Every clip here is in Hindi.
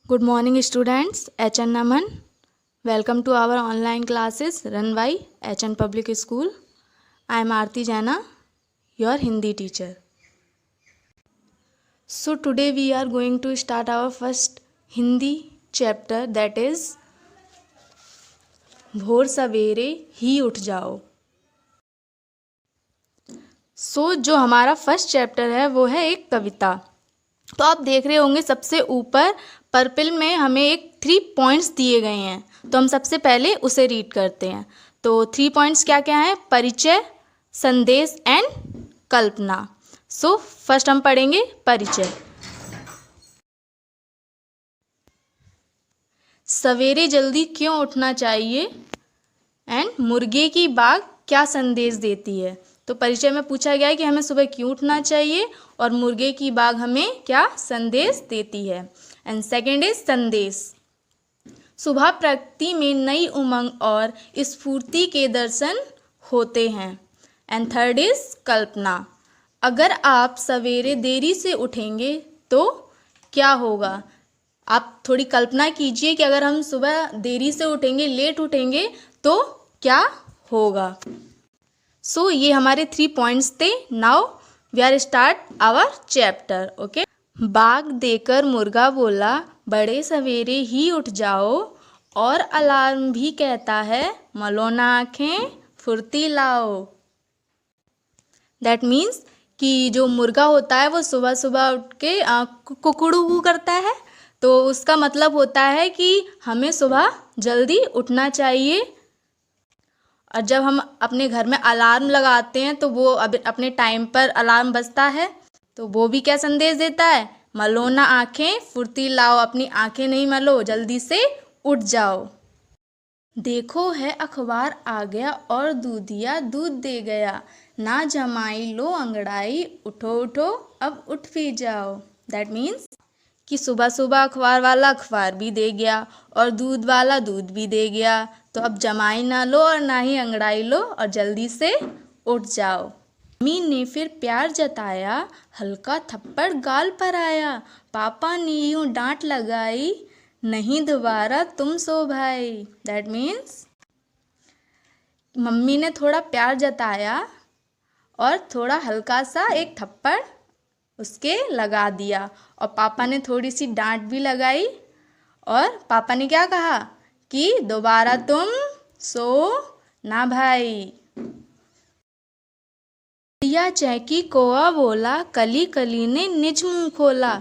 Good morning students, HN Naman. Welcome to our online classes run by HN Public School. I am Aarti Jaina, your Hindi teacher. So today we are going to start our first Hindi chapter, that is भोर सवेरे ही उठ जाओ. जो हमारा फर्स्ट चैप्टर है वो है एक कविता. तो आप देख रहे होंगे सबसे ऊपर पर्पल में हमें एक 3 पॉइंट्स दिए गए हैं. तो हम सबसे पहले उसे रीड करते हैं. तो 3 पॉइंट्स क्या क्या हैं? परिचय, संदेश एंड कल्पना. फर्स्ट हम पढ़ेंगे परिचय. सवेरे जल्दी क्यों उठना चाहिए एंड मुर्गे की बाग क्या संदेश देती है. तो परिचय में पूछा गया है कि हमें सुबह क्यों उठना चाहिए और मुर्गे की बाग हमें क्या संदेश देती है. एंड सेकेंड इज संदेश. सुबह प्रकृति में नई उमंग और स्फूर्ति के दर्शन होते हैं. एंड थर्ड इज कल्पना. अगर आप सवेरे देरी से उठेंगे तो क्या होगा. आप थोड़ी कल्पना कीजिए कि अगर हम सुबह देरी से उठेंगे, लेट उठेंगे तो क्या होगा. ये हमारे 3 पॉइंट्स थे. Now we are start our chapter. Okay. बाग देकर मुर्गा बोला बड़े सवेरे ही उठ जाओ, और अलार्म भी कहता है मलो ना आँखें फुर्ती लाओ. दैट मीन्स कि जो मुर्गा होता है वो सुबह सुबह उठ के कुकड़ू करता है. तो उसका मतलब होता है कि हमें सुबह जल्दी उठना चाहिए. और जब हम अपने घर में अलार्म लगाते हैं तो वो अपने टाइम पर अलार्म बजता है. तो वो भी क्या संदेश देता है? मलो ना आँखें फुर्ती लाओ. अपनी आँखें नहीं मलो, जल्दी से उठ जाओ. देखो है अखबार आ गया और दूधिया दूध दे गया, ना जमाई लो अंगड़ाई, उठो उठो अब उठ भी जाओ. दैट मीन्स कि सुबह सुबह अखबार वाला अखबार भी दे गया और दूध वाला दूध भी दे गया. तो अब जमाई ना लो और ना ही अंगड़ाई लो और जल्दी से उठ जाओ. मम्मी ने फिर प्यार जताया, हल्का थप्पड़ गाल पर आया, पापा ने यूं डांट लगाई, नहीं दोबारा तुम सो भाई. दैट मीन्स मम्मी ने थोड़ा प्यार जताया और थोड़ा हल्का सा एक थप्पड़ उसके लगा दिया, और पापा ने थोड़ी सी डांट भी लगाई. और पापा ने क्या कहा कि दोबारा तुम सो ना भाई. चिड़िया चहकी कौआ बोला, कली कली ने निज मुंह खोला,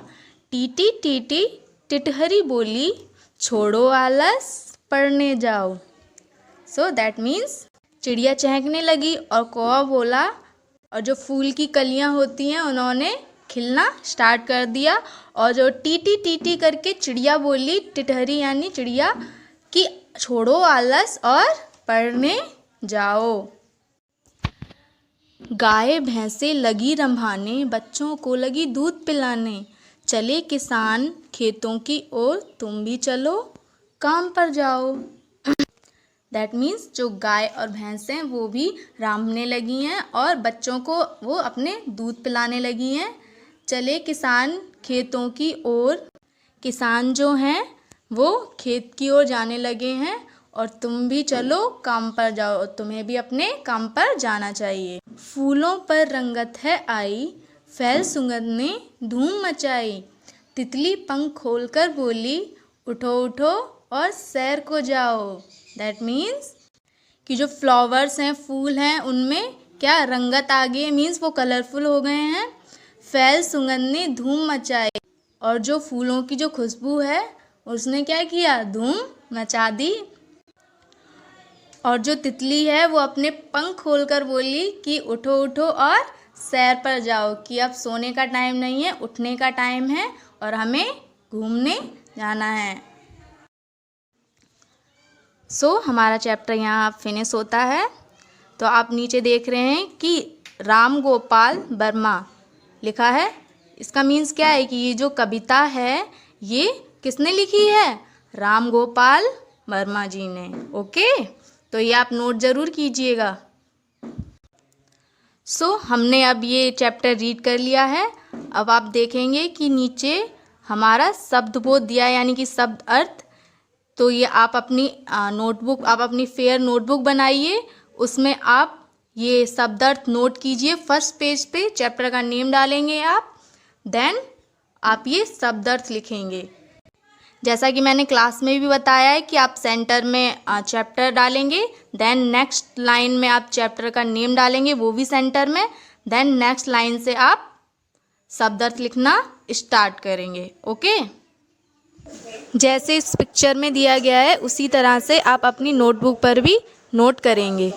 टीटी टीटी टिटहरी बोली, छोड़ो आलस पढ़ने जाओ. दैट मीन्स चिड़िया चहकने लगी और कौआ बोला, और जो फूल की कलियां होती हैं उन्होंने खिलना स्टार्ट कर दिया. और जो टीटी टीटी करके चिड़िया बोली, टिटहरी यानी चिड़िया, कि छोड़ो आलस और पढ़ने जाओ. गाय भैंसे लगी रंभाने, बच्चों को लगी दूध पिलाने, चले किसान खेतों की ओर, तुम भी चलो काम पर जाओ. दैट मीन्स जो गाय और भैंस हैं वो भी रांभने लगी हैं और बच्चों को वो अपने दूध पिलाने लगी हैं. चले किसान खेतों की ओर. किसान जो हैं वो खेत की ओर जाने लगे हैं, और तुम भी चलो काम पर जाओ, तुम्हें भी अपने काम पर जाना चाहिए. फूलों पर रंगत है आई, फैल सुगंध ने धूम मचाई, तितली पंख खोलकर बोली, उठो उठो और सैर को जाओ. दैट मीन्स कि जो फ्लावर्स हैं, फूल हैं, उनमें क्या रंगत आ गई है, मीन्स वो कलरफुल हो गए हैं. फैल सुगंध ने धूम मचाई, और जो फूलों की जो खुशबू है उसने क्या किया, धूम मचा दी. और जो तितली है वो अपने पंख खोलकर बोली कि उठो उठो और सैर पर जाओ, कि अब सोने का टाइम नहीं है, उठने का टाइम है और हमें घूमने जाना है. हमारा चैप्टर यहाँ फिनिश होता है. तो आप नीचे देख रहे हैं कि राम गोपाल वर्मा लिखा है. इसका मीन्स क्या है कि ये जो कविता है ये किसने लिखी है? राम गोपाल वर्मा जी ने. ओके. तो ये आप नोट ज़रूर कीजिएगा. हमने अब ये चैप्टर रीड कर लिया है. अब आप देखेंगे कि नीचे हमारा शब्दबोध दिया है, यानी कि शब्द अर्थ। तो ये आप अपनी नोटबुक, आप अपनी फेयर नोटबुक बनाइए, उसमें आप ये शब्द अर्थ नोट कीजिए। फर्स्ट पेज पे चैप्टर का नेम डालेंगे आप, देन आप ये शब्द अर्थ लिखेंगे। जैसा कि मैंने क्लास में भी बताया है कि आप सेंटर में चैप्टर डालेंगे, देन नेक्स्ट लाइन में आप चैप्टर का नेम डालेंगे, वो भी सेंटर में, देन नेक्स्ट लाइन से आप शब्द अर्थ लिखना स्टार्ट करेंगे। ओके, जैसे इस पिक्चर में दिया गया है उसी तरह से आप अपनी नोटबुक पर भी नोट करेंगे।